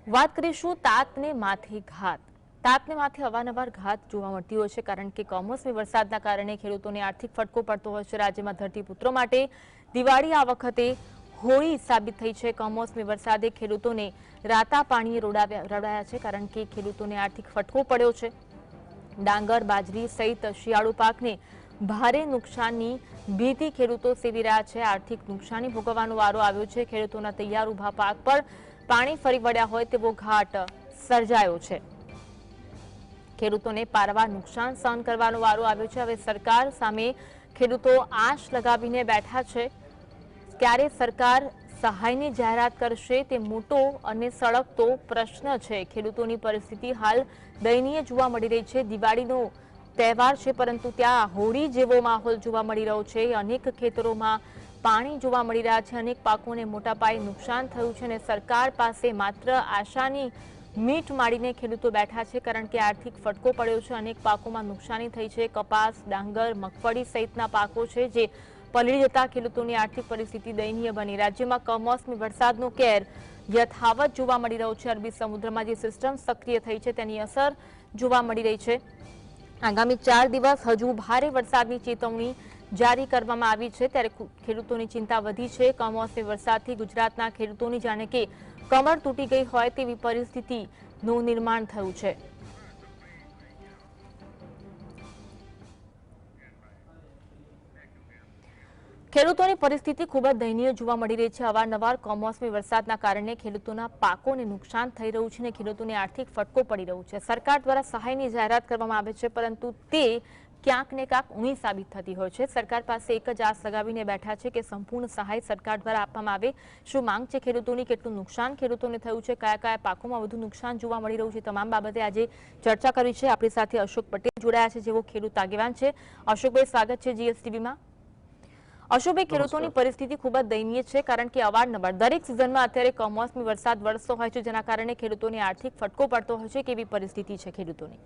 વાત કરીશું તાતને માથે ઘાત। તાતને માથે અવારનવાર ઘાત જોવા મળતી હોય છે, કારણ કે કમોસમી વરસાદના કારણે ખેડૂતોને આર્થિક ફટકો પડતો હોય છે। રાજ્યમાં ધરતીપુત્રો માટે દિવાળી આ વખતે હોળી સાબિત થઈ છે। કમોસમી વરસાદે ખેડૂતોને રાતા પાણીએ રડાયા છે, કારણ કે ખેડૂતોને આર્થિક ફટકો પડ્યો છે। ડાંગર, બાજરી સહિત શિયાળુ પાકને ભારે નુકસાનની ભીતિ ખેડૂતો સેવી રહ્યા છે। આર્થિક નુકસાની ભોગવવાનો વારો આવ્યો છે। ખેડૂતોના તૈયાર ઉભા પાક પર પાણી ફરી વળ્યા હોય તેવો ઘાટ સર્જાયો છે। ખેડૂતોને પારવા નુકસાન સહન કરવાનો વારો આવ્યો છે। હવે સરકાર સામે ખેડૂતો આશ લગાવીને બેઠા છે। ક્યારે સરકાર સહાયની જાહેરાત કરશે તે મોટો અને સળગતો પ્રશ્ન છે। ખેડૂતોની પરિસ્થિતિ હાલ દયનીય જોવા મળી રહી છે। દિવાળીનો તહેવાર છે, પરંતુ ત્યાં હોળી જેવો માહોલ જોવા મળી રહ્યો છે। અનેક ખેતરોમાં પાણી જોવા મળી રહ્યા છે। અનેક પાકોને મોટા પાયે નુકસાન થયું છે અને સરકાર પાસે માત્ર આશાની મીટ માડીને ખેડૂતો બેઠા છે, કારણ કે આર્થિક ફટકો પડ્યો છે। અનેક પાકોમાં નુકસાની થઈ છે। કપાસ, ડાંગર, મગફળી સહિતના પાકો છે જે પલળી જતા ખેડૂતોની આર્થિક પરિસ્થિતિ દયનીય બની। રાજ્યમાં કમોસમી વરસાદનો કેર યથાવત જોવા મળી રહ્યો છે। અરબી સમુદ્રમાં જે સિસ્ટમ સક્રિય થઈ છે તેની અસર જોવા મળી રહી છે। આગામી 4 દિવસ હજુ ભારે વરસાદની ચેતવણી જારી કરવામાં આવી છે, ત્યારે ખેડૂતોની ચિંતા વધી છે। કમોસમી વરસાદથી ગુજરાતના ખેડૂતોની જાણે કે કમર તૂટી ગઈ હોય તેવી પરિસ્થિતિનું નિર્માણ થયું છે। ખેડૂતોની પરિસ્થિતિ ખૂબ જ દયનીય જોવા મળી રહી છે। અવારનવાર કમોસમી વરસાદના કારણે ખેડૂતોના પાકોને નુકસાન થઈ રહ્યું છે અને ખેડૂતોને આર્થિક ફટકો પડી રહ્યો છે। સરકાર દ્વારા સહાયની જાહેરાત કરવામાં આવે છે, પરંતુ તે ક્યાંક ને ક્યાંક ઊણી સાબિત થતી હોય છે। સરકાર પાસે એક જ આસ લગાવીને બેઠા છે કે સંપૂર્ણ સહાય સરકાર દ્વારા આપવામાં આવે। શું માંગ છે ખેડૂતોની, કેટલું નુકસાન ખેડૂતોને થયું છે, કયા કયા પાકોમાં વધુ નુકસાન જોવા મળી રહ્યું છે, તમામ બાબતે આજે ચર્ચા કરી છે। આપણી સાથે અશોક પટેલ જોડાયા છે, જેઓ ખેડૂત આગેવાન છે। અશોકભાઈ, સ્વાગત છે જીએસટીવીમાં। અશોકભાઈ, ખેડૂતોની પરિસ્થિતિ ખૂબ જ દયનીય છે, કારણ કે અવારનવાર દરેક સિઝનમાં અત્યારે કમોસમી વરસાદ વરસતો હોય છે, જેના કારણે ખેડૂતોને આર્થિક ફટકો પડતો હોય છે। કેવી પરિસ્થિતિ છે ખેડૂતોની?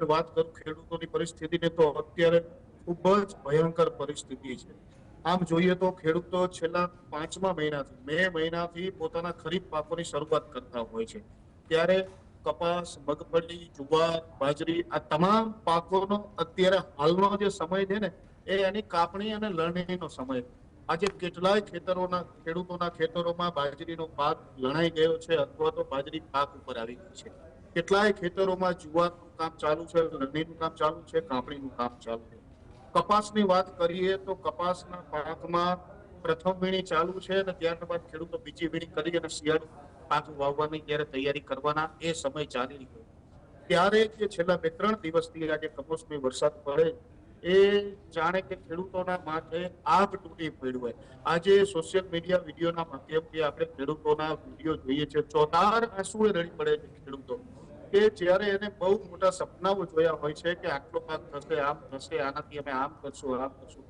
વાત કરું ખેડૂતોની પરિસ્થિતિને તો અત્યારે ખૂબ જ ભયંકર પરિસ્થિતિ છે। આમ જોઈએ તો ખેડૂતો છેલ્લા 5મા મહિનાથી મે મહિનાથી પોતાના ખરીફ પાકોની શરૂઆત કરતા હોય છે। ત્યારે કપાસ, મગફળી, જુવાર, બાજરી આ તમામ પાકોનો અત્યારે હાલનો જે સમય છે ને એ એની કાપણી અને લણણીનો સમય। આજે કેટલાય ખેડૂતોના ખેતરોમાં બાજરીનો પાક લણાઈ ગયો છે અથવા તો બાજરી પાક ઉપર આવી ગઈ છે। કેટલાય ખેતરોમાં જુવારનું કામ ચાલુ છે, લણણીનું કામ ચાલુ છે, કાપણીનું કામ ચાલુ છે। કપાસની વાત કરીએ તો કપાસના પાકમાં પ્રથમ વીણી ચાલુ છે અને ત્યારબાદ ખેડૂતો બીજી વીણી કરી અને શિયાળુ પાક વાવવાની જ્યારે તૈયારી કરવાના એ સમય ચાલી રહ્યો। ત્યારે જે છેલ્લા 2-3 દિવસથી આજે કમોસમી વરસાદ પડે એ જાણે કે ખેડૂતોના માથે આગ તૂટી પડ્યું હોય। આજે સોશિયલ મીડિયા વિડીયોના માધ્યમથી આપણે ખેડૂતોના વિડીયો જોઈએ છે, ચોધાર આંસુએ રડી પડે છે ખેડૂતો, કે જ્યારે એને બહુ મોટા સપનાઓ જોયા હોય છે કે આટલો પાક થશે, આમ થશે, આનાથી અમે આમ કરશું, આમ કરશું।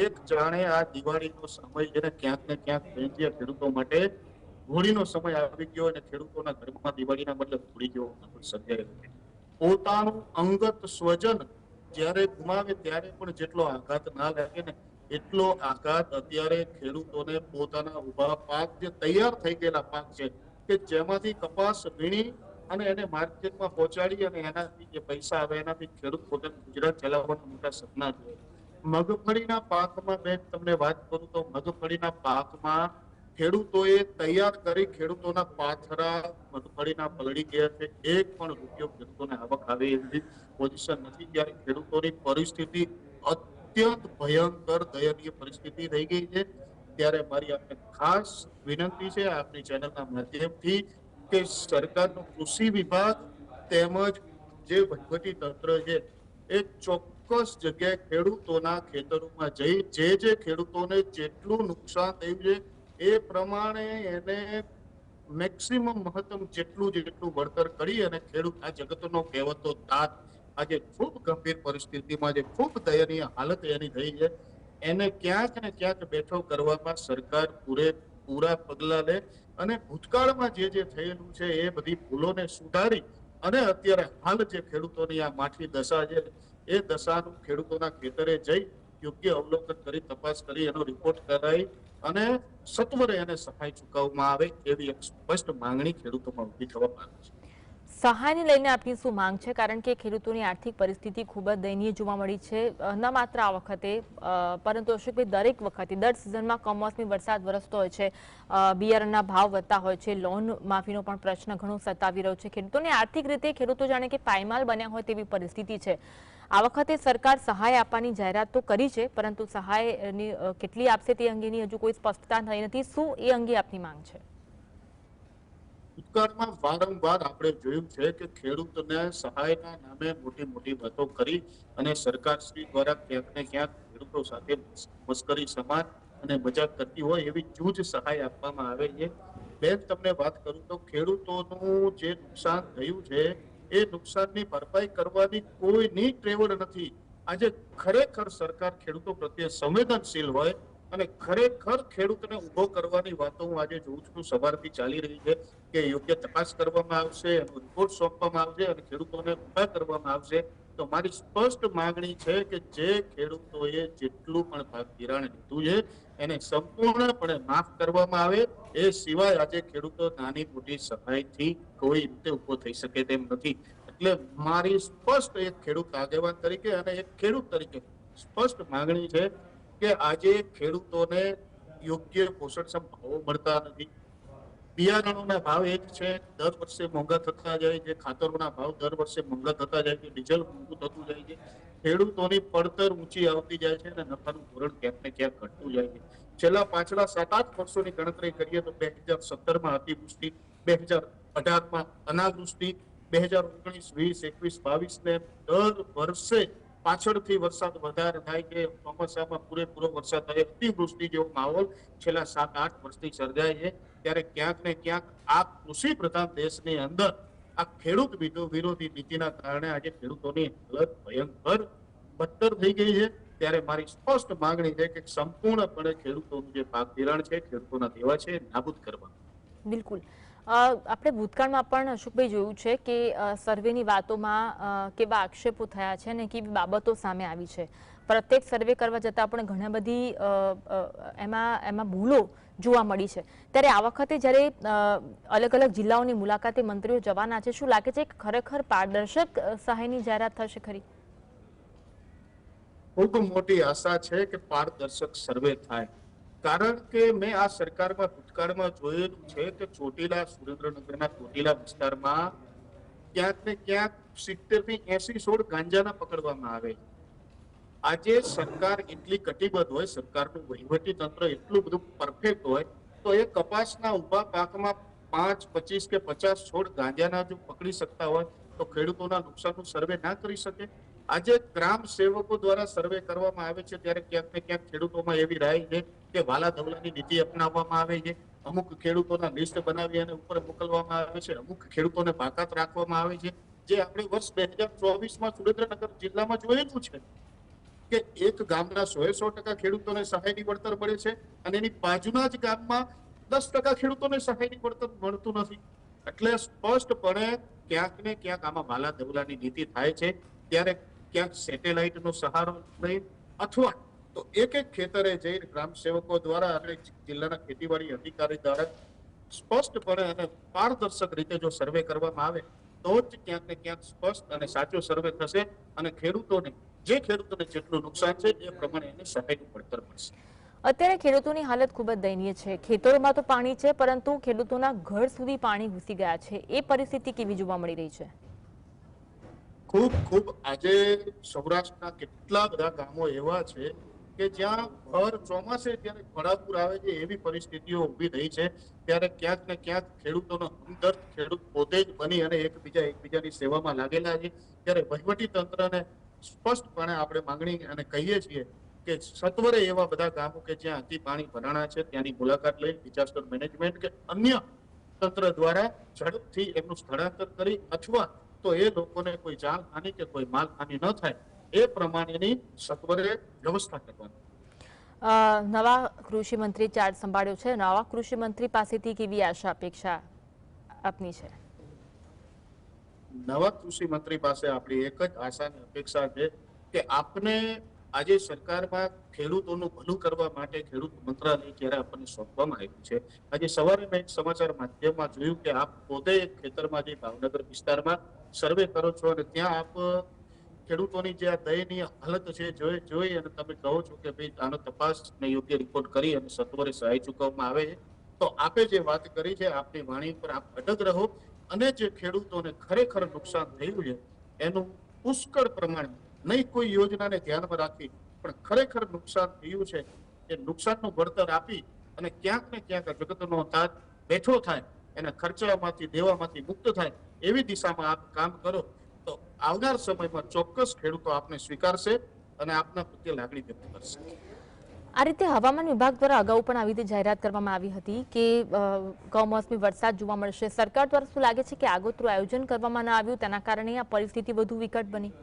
એક જાણે આ દિવાળીનો સમય છે ને ક્યાંક ને ક્યાંક ખેડૂતો માટે હોળીનો સમય આવી ગયો અને ખેડૂતોના ઘરમાં દિવાળીના બદલે હોળી જેવો માહોલ સર્જાયો છે। પોતાનું અંગત સ્વજન જ્યારે ગુમાવે ત્યારે પણ જેટલો આઘાત ના લાગે ને એટલો આઘાત અત્યારે ખેડૂતોને પોતાના ઉભા પાક જે તૈયાર થઈ ગયેલા પાક છે કે જેમાંથી કપાસ વીણી અને એને માર્કેટમાં પહોંચાડી અને એનાથી જે પૈસા આવે એનાથી ખેડૂત પોતાનું ગુજરાત ચલાવવાના મોટા સપના જોવે। મગફળીના પાકમાં મેં તમને વાત કરું તો મગફળીના પાકમાં ખેડૂતોએ તૈયાર કરી ખેડૂતોના પાથરા મગફળીના પલળી ગયા છે। એક પણ રૂપિયો ખેડૂતોને આવક આવે એવી પોઝિશન નથી। ત્યારે ખેડૂતોની પરિસ્થિતિ અત્યંત ભયંકર દયનીય પરિસ્થિતિ થઈ ગઈ છે। ત્યારે મારી આપને ખાસ વિનંતી છે આપની ચેનલના માધ્યમથી કે સરકારનો કૃષિ વિભાગ તેમજ જે વહીવટી તંત્ર છે એ ચોક્કસ જગ્યાએ ખેડૂતોના ખેતરોમાં જઈ જે ખેડૂતોને જેટલું નુકસાન થયું છે એ પ્રમાણે એને મેક્સિમમ મહત્તમ જેટલું વળતર કરી અને ખેડૂત આ જગતનો કહેવતો તાત આજે ખૂબ ગંભીર પરિસ્થિતિમાં છે, ખૂબ દયનીય હાલત એની થઈ છે, એને ક્યાંક ને ક્યાંક બેઠો કરવામાં સરકાર પૂરા પગલા લે અને ભૂતકાળમાં જે થયેલું છે એ બધી ભૂલોને સુધારી અને અત્યારે હાલ જે ખેડૂતોની આ માઠી દશા છે એ દશાનું ખેડૂતોના ખેતરે જઈ યોગ્ય અવલોકન કરી તપાસ કરી એનો રિપોર્ટ કરાવી અને સત્વરે એને સહાય ચૂકવવામાં આવે એવી એક સ્પષ્ટ માંગણી ખેડૂતોમાં ઊભી થવા પામી છે. સહાયને લઈને આપની શું માંગ છે? કારણ કે ખેડૂતોની આર્થિક પરિસ્થિતિ ખૂબ જ દયનીય જોવા મળી છે, ન માત્ર આ વખતે પરંતુ અશોકભાઈ દરેક વખતે દર સિઝનમાં કમોસમી વરસાદ વરસતો હોય છે, બિયારણના ભાવ વધતા હોય છે, લોન માફીનો પણ પ્રશ્ન ઘણો સતાવી રહ્યો છે ખેડૂતોને. આર્થિક રીતે ખેડૂતો જાણે કે પાયમાલ બન્યા હોય તેવી પરિસ્થિતિ છે. આ વખતે સરકાર સહાય આપવાની જાહેરાત તો કરી છે, પરંતુ સહાયની કેટલી આપશે તે અંગેની હજુ કોઈ સ્પષ્ટતા થઈ નથી. શું એ અંગે આપની માંગ છે? ભૂતકાળમાં વારંવાર આપણે જોયું છે કે ખેડૂતને સહાયના નામે મોટી મોટી વાતો કરી અને સરકારશ્રી દ્વારા ક્યાંક ને ક્યાંક ખેડૂતો સાથે મસ્કરી સમાન અને મજાક કરતી હોય એવી જૂજ સહાય આપવામાં આવે છે. બેન, તમને વાત કરું તો ખેડૂતોનું જે નુકસાન થયું છે એ નુકસાનની ભરપાઈ કરવાની કોઈની ટ્રેવડ નથી. આજે ખરેખર સરકાર ખેડૂતો પ્રત્યે સંવેદનશીલ હોય અને ખરેખર ખેડૂતને ઉભો કરવાની વાતો હું આજે જોઉં છું સવારથી ચાલી રહી છે કે યોગ્ય તપાસ કરવામાં આવશે, એનો રિપોર્ટ સોંપવામાં આવશે અને ખેડૂતોને ઉભા કરવામાં આવશે. તો મારી સ્પષ્ટ માંગણી છે કે જે ખેડૂતોએ જેટલું પણ પાક ધિરાણ લીધું છે એને સંપૂર્ણપણે માફ કરવામાં આવે. એ સિવાય આજે ખેડૂતો નાની મોટી સહાયથી કોઈ રીતે ઉભો થઈ શકે તેમ નથી. એટલે મારી સ્પષ્ટ એક ખેડૂત આગેવાન તરીકે અને એક ખેડૂત તરીકે સ્પષ્ટ માંગણી છે કે આજે ખેડૂતોને યોગ્ય પોષણક્ષમ ભાવો મળતા નથી. બિયારણોના ભાવ એક છે, દર વર્ષે મોંઘા થતા જાય છે. ખાતરોના ભાવ દર વર્ષે મોંઘા થતા જાય છે. ડીઝલ મોંઘું થતું જાય છે. ખેડૂતોની પડતર ઊંચી આવતી જાય છે અને નફાનું ધોરણ ક્યાંક ને ક્યાંક ઘટતું જાય છે. છેલ્લા પાછલા 7-8 વર્ષોની ગણતરી કરીએ તો 2017માં અતિવૃષ્ટિ, 2018માં અનાવૃષ્ટિ, 2019, 20, 21, 22 ને દર વર્ષે પાછળથી વરસાદ વધારે થાય છે. ચોમાસામાં પૂરેપૂરો વરસાદ થાય, અતિવૃષ્ટિ જેવો માહોલ છેલ્લા 7-8 વર્ષથી સર્જાય છે. ત્યારે ક્યાંક ને ક્યાંક આ કૃષિ પ્રધાન દેશની અંદર આ ખેડૂત વિરોધી નીતિના કારણે આજે ખેડૂતોની હાલત ભયંકર બદતર થઈ ગઈ છે. ત્યારે મારી સ્પષ્ટ માંગણી છે કે સંપૂર્ણપણે ખેડૂતોનું જે પાક ધિરાણ છે, ખેડૂતોના દેવા છે, નાબૂદ કરવા. બિલકુલ. આપણે ભૂતકાળમાં પણ અશોકભાઈ જોયું છે કે સર્વેની વાતોમાં કેવા આક્ષેપો થયા છે અને કેવી બાબતો સામે આવી છે. પ્રત્યેક સર્વે કરવા જતાં પણ ઘણા બધી એમાં ભૂલો જોવા મળી છે. ત્યારે આ વખતે જ્યારે અલગ અલગ જિલ્લાઓની મુલાકાતે મંત્રીઓ જવાના છે, શું લાગે છે કે ખરેખર પારદર્શક સહાયની જાહેરાત થશે ખરી? ખૂબ મોટી આશા છે કે પારદર્શક સર્વે થાય. કારણ કે મેં આ સરકારમાં ભૂતકાળમાં જોયેલું છે કે ચોટીલા, સુરેન્દ્રનગરના ચોટીલા વિસ્તારમાં ક્યાંક ને ક્યાંક 70 થી 80 છોડ ગાંજાના પકડવામાં આવે છે. આજે સરકાર એટલી કટિબદ્ધ હોય, સરકારનું વહીવટી તંત્ર એટલું બધું પરફેક્ટ હોય તો એ કપાસના ઉભા પાકમાં 5, 25 કે 50 છોડ ગાંજાના જો પકડી શકતા હોય તો ખેડૂતોના નુકસાનનું સર્વે ના કરી શકે? આજે ગ્રામ સેવકો દ્વારા સર્વે કરવામાં આવે છે ત્યારે ક્યાંક ને ક્યાંક ખેડૂતોમાં એવી રાય છે કે વાલા દવલાની નીતિ અપનાવવામાં આવે છે. અમુક ખેડૂતોના લિસ્ટ બનાવી અને ઉપર મોકલવામાં આવે છે. અમુક ખેડૂતોને બાકાત રાખવામાં આવે છે. જે આપણે વર્ષ 2024માં સુરેન્દ્રનગર જિલ્લામાં જોયેલું છે કે એક ગામના 100% ખેડૂતોને સહાયની વળતર મળે છે અને એની બાજુના જ ગામમાં 10% ખેડૂતોને સહાયની વળતર મળતું નથી. એટલે સ્પષ્ટપણે ક્યાંક ને ક્યાંક આમાં વાલા દવલાની નીતિ થાય છે. ત્યારે ક્યાંક સેટેલાઇટનો સહારો લઈ અથવા તો એક ખેતરે જઈને ગ્રામ સેવકો દ્વારા અને જિલ્લાના ખેતીવાડી અધિકારી દ્વારા સ્પષ્ટપણે અને પારદર્શક રીતે જો સર્વે કરવામાં આવે તો જ ક્યાંક ને ક્યાંક સ્પષ્ટ અને સાચો સર્વે થશે અને ખેડૂતોને જેટલું નુકસાન છે એ પ્રમાણે એને સહાયનું વળતર મળશે. અત્યારે ખેડૂતોની હાલત ખૂબ જ દયનીય છે. ખેતરોમાં તો પાણી છે, પરંતુ ખેડૂતોના ઘર સુધી પાણી ઘૂસી ગયા છે. એ પરિસ્થિતિ કેવી જોવા મળી રહી છે? ખૂબ આજે સૌરાષ્ટ્રના કેટલા બધા ગામો એવા છે કે જ્યાં ભર ચોમાસે જ્યારે ઘોડાપુર આવે છે એવી પરિસ્થિતિઓ ઊભી થઈ છે. ત્યારે ક્યાંક ને ક્યાંક ખેડૂતોનો હમદર્દ ખેડૂત પોતે જ બની અને એકબીજાની સેવામાં લાગેલા છે. ત્યારે વહીવટી તંત્રને સ્પષ્ટપણે આપણે માંગણી અને કહીએ છીએ કે સત્વરે એવા બધા ગામો કે જ્યાં અતિ પાણી ભરાણા છે ત્યાંની મુલાકાત લઈ ડિઝાસ્ટર મેનેજમેન્ટ કે અન્ય તંત્ર દ્વારા ઝડપથી એમનું સ્થળાંતર કરી અથવા તો એ લોકોને કોઈ જાનહાનિ કે કોઈ માલહાનિ ન થાય એ પ્રમાણેની સત્વરે વ્યવસ્થા કરવાની. નવા કૃષિ મંત્રી ચાર્જ સંભાળ્યો છે. નવા કૃષિ મંત્રી પાસેથી કેવી આશા અપેક્ષા આપની છે? નવા કૃષિ મંત્રી પાસે આપણી એક જ આશા અને અપેક્ષા છે કે આપને આજે સરકારમાં ખેડૂતોનું ભલું કરવા માટે ખેડૂત મંત્રાલય જ્યારે આપણને સોંપવામાં આવ્યું છે, આજે સવારે મેં એક સમાચાર માધ્યમમાં જોયું કે આપ પોતે ખેતરમાં જે ભાવનગર વિસ્તારમાં સર્વે કરો છો અને ત્યાં આપ ખેડૂતોની જે આ દયનીય હાલત છે જોઈ અને તમે કહો છો કે ભાઈ આનો તપાસ ને યોગ્ય રિપોર્ટ કરી અને સત્વરે સહાય ચૂકવવામાં આવે છે, તો આપે જે વાત કરી છે આપની વાણી પર આપ અડગ રહો અને જે ખેડૂતોને ખરેખર નુકસાન થયું છે એનું પુષ્કળ પ્રમાણ નહીં કોઈ યોજનાને ધ્યાનમાં રાખી પણ ખરેખર નુકસાન થયું છે એ નુકસાનનું વળતર આપી અને ક્યાંક ને ક્યાંક જગતનો તાજ બેઠો થાય, એના ખર્ચામાંથી દેવામાંથી મુક્ત થાય એવી દિશામાં આપ કામ કરો તો આવનાર સમયમાં ચોક્કસ ખેડૂતો આપને સ્વીકારશે અને આપના પ્રત્યે લાગણી વ્યક્ત કરશે. આ રીતે હવામાન વિભાગ દ્વારા અગાઉ પણ આવી રીતે જાહેરાત કરવામાં આવી હતી કે કમોસમી વરસાદ જોવા મળશે. સરકાર દ્વારા શું લાગે છે કે આગોતરું આયોજન કરવામાં ન આવ્યું તેના કારણે આ પરિસ્થિતિ વધુ વિકટ બની?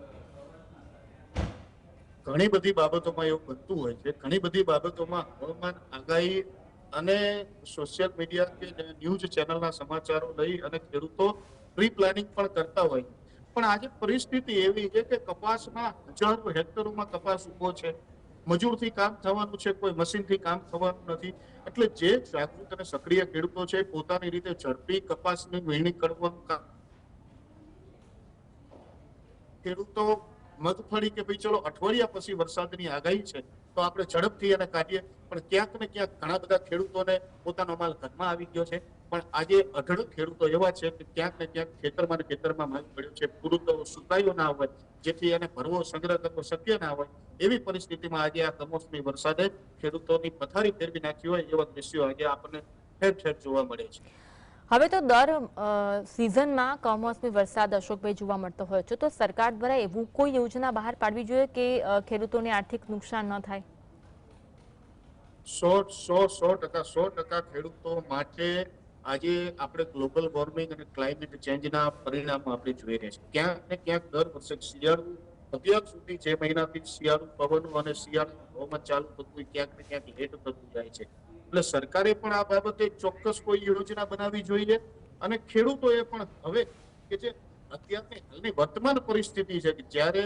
ઘણી બધી બાબતોમાં એવું બનતું હોય છે. ઘણી બધી બાબતોમાં હવામાન આગાહી અને સોશિયલ મીડિયા કે ન્યૂઝ ચેનલના સમાચારો લઈ અને ખેડૂતો પ્રી પ્લાનિંગ પણ કરતા હોય, પણ આજે પરિસ્થિતિ એવી છે કે કપાસના હજારો હેક્ટરોમાં કપાસ ઉભો છે, મજૂરથી કામ થવાનું છે, કોઈ મશીનથી કામ થવાનું નથી. એટલે જે જાગૃત અને સક્રિય ખેડૂતો છે પોતાની રીતે ઝડપી કપાસની વીણણી કરવાનું કામ, ખેડૂતો મગફળી કે ભાઈ ચલો અઠવાડિયા પછી વરસાદની આગાહી છે તો આપણે ઝડપથી એને કાઢીએ, પણ ક્યાંક ને ક્યાંક ઘણા બધા ખેડૂતોને પોતાનો માલ ઘરમાં આવી ગયો છે. પણ આજે અઢળ ખેડૂતો એવા છે કે ક્યાંક ને ક્યાંક ખેતરમાં માલ પડ્યો છે, પૂરતો સુકાયો ના હોય જેથી એને ભરવો સંગ્રહ કરવો શક્ય ના હોય. એવી પરિસ્થિતિમાં આજે આ કમોસમી વરસાદે ખેડૂતોની પથારી ફેરવી નાખી હોય એવા દ્રશ્યો આજે આપણને ઠેર ઠેર જોવા મળે છે. હવે તો દર સિઝનમાં કમોસમી વરસાદ અશોકભાઈ જોવા મળતો હોય છે, તો સરકાર દ્વારા એવું કોઈ યોજના બહાર પાડવી જોઈએ કે ખેડૂતોને આર્થિક નુકસાન ન થાય? 100% ખેડૂતો માટે આજે આપણે ગ્લોબલ વોર્મિંગ અને ક્લાઇમેટ ચેન્જના પરિણામો આપણે જોઈ રહ્યા છીએ. ક્યાંક ને ક્યાંક દર વર્ષે શિયાળુ અત્યાર સુધી જે મહિનાથી શિયાળુ પવનો અને શિયાળુ હવામાન ચાલુ થતું ક્યાંક ને ક્યાંક લેટ થતું જાય છે. એટલે સરકારે પણ આ બાબતે ચોક્કસ કોઈ યોજના બનાવવી જોઈએ અને ખેડૂતોએ પણ હવે કે જે અત્યારની હાલની વર્તમાન પરિસ્થિતિ છે કે જ્યારે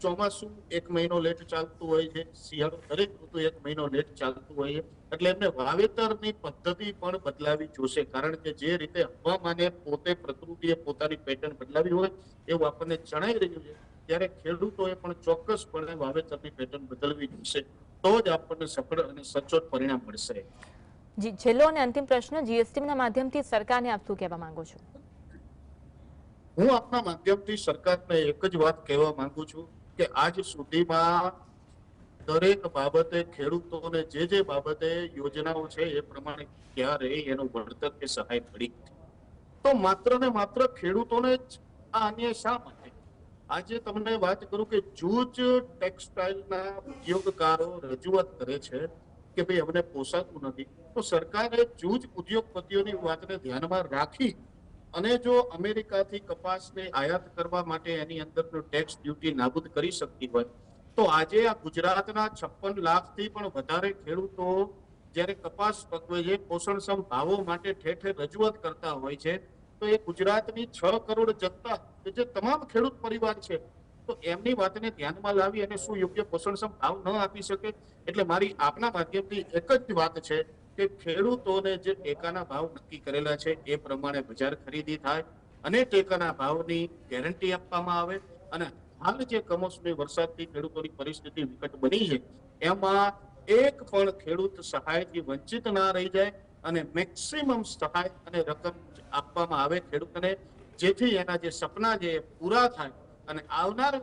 ચોમાસું 1 મહિનો લેટ ચાલતું હોય છે, શિયાળુ દરેક ઋતુ 1 મહિનો લેટ ચાલતું હોય છે, એટલે એમને વાવેતરની પદ્ધતિ પણ બદલાવી જોશે. કારણ કે જે રીતે હવામાને પોતે પ્રકૃતિએ પોતાની પેટર્ન બદલાવી હોય એવું આપણને જણાઈ રહ્યું છે, ત્યારે ખેડૂતોએ પણ ચોક્કસપણે વાવેતરની પેટર્ન બદલવી જોશે, તો જ આપણને સફળ અને સચોટ પરિણામ મળશે. જી, છેલ્લો અને અંતિમ પ્રશ્ન, જીએસટીના માધ્યમથી સરકારને આપ શું કહેવા માંગો છો? હું આપના માધ્યમથી સરકારને એક જ વાત કહેવા માંગુ છું કે આજ સુધીમાં દરેક બાબતે ખેડૂતોને જે બાબતે યોજનાઓ છે એ પ્રમાણે ક્યારેય એનું વળતર કે સહાય મળી નથી. તો માત્ર ને માત્ર ખેડૂતોને જ આ અન્યાય શા માટે? આજે તમને વાત કરું કે જૂજ ટેક્સટાઇલના ઉદ્યોગકારો રજૂઆત કરે છે કે ભાઈ અમને પોસાતું નથી, તો સરકારે જૂજ ઉદ્યોગપતિઓની વાતને ધ્યાનમાં રાખી અને જો અમેરિકાથી કપાસને આયાત કરવા માટે એની અંદરનો ટેક્સ ડ્યુટી નાબૂદ કરી શકતી હોય તો આજે આ ગુજરાતના 56 લાખથી પણ વધારે ખેડૂતો જ્યારે કપાસ પકવે છે, પોષણક્ષમ ભાવો માટે ઠેર ઠેર રજૂઆત કરતા હોય છે, તો એ ગુજરાતની 6 કરોડ જનતા જે તમામ ખેડૂત પરિવાર છે તો એમની વાતને ધ્યાનમાં લાવી અને શું યોગ્ય પોષણક્ષમ ભાવ ન આપી શકે? એટલે મારી આપના માધ્યમથી એક જ વાત છે કે ખેડૂતોને જે ટેકાના ભાવ નક્કી કરેલા છે એ પ્રમાણે બજાર ખરીદી થાય અને ટેકાના ભાવની ગેરંટી આપવામાં આવે અને હાલ જે કમોસમી વરસાદથી ખેડૂતોની પરિસ્થિતિ વિકટ બની છે એમાં એક પણ ખેડૂત સહાયથી વંચિત ના રહી જાય અને મેક્સિમમ સહાય અને રકમ આપવામાં આવે ખેડૂતને, જેથી એના જે સપના જે પૂરા થાય અને આવનાર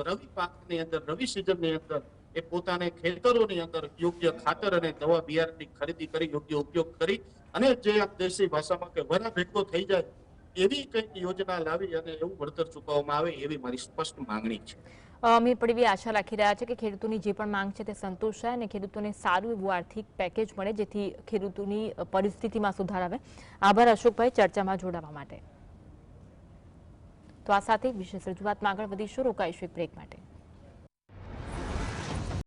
રવિ પાકની અંદર, રવિ સિઝનની અંદર એ પોતાને ખેતરોની અંદર યોગ્ય ખાતર અને દવા બિયારણની ખરીદી કરી યોગ્ય ઉપયોગ કરી અને જે દેશી ભાષામાં કે વરા ભેગો થઈ જાય એવી કંઈક યોજના લાવી અને એવું વળતર ચૂકવવામાં આવે એવી મારી સ્પષ્ટ માંગણી છે. અમે પણ એવી આશા રાખી રહ્યા છે કે ખેડૂતોની જે પણ માંગ છે તે સંતોષાય અને ખેડૂતોને સારું એવું આર્થિક પેકેજ મળે જેથી ખેડૂતોની પરિસ્થિતિમાં સુધાર આવે. આભાર અશોકભાઈ ચર્ચામાં જોડાવા માટે. તો આ સાથે વિશેષ રજૂઆતમાં આગળ વધીશું, રોકાઈશું એક બ્રેક માટે.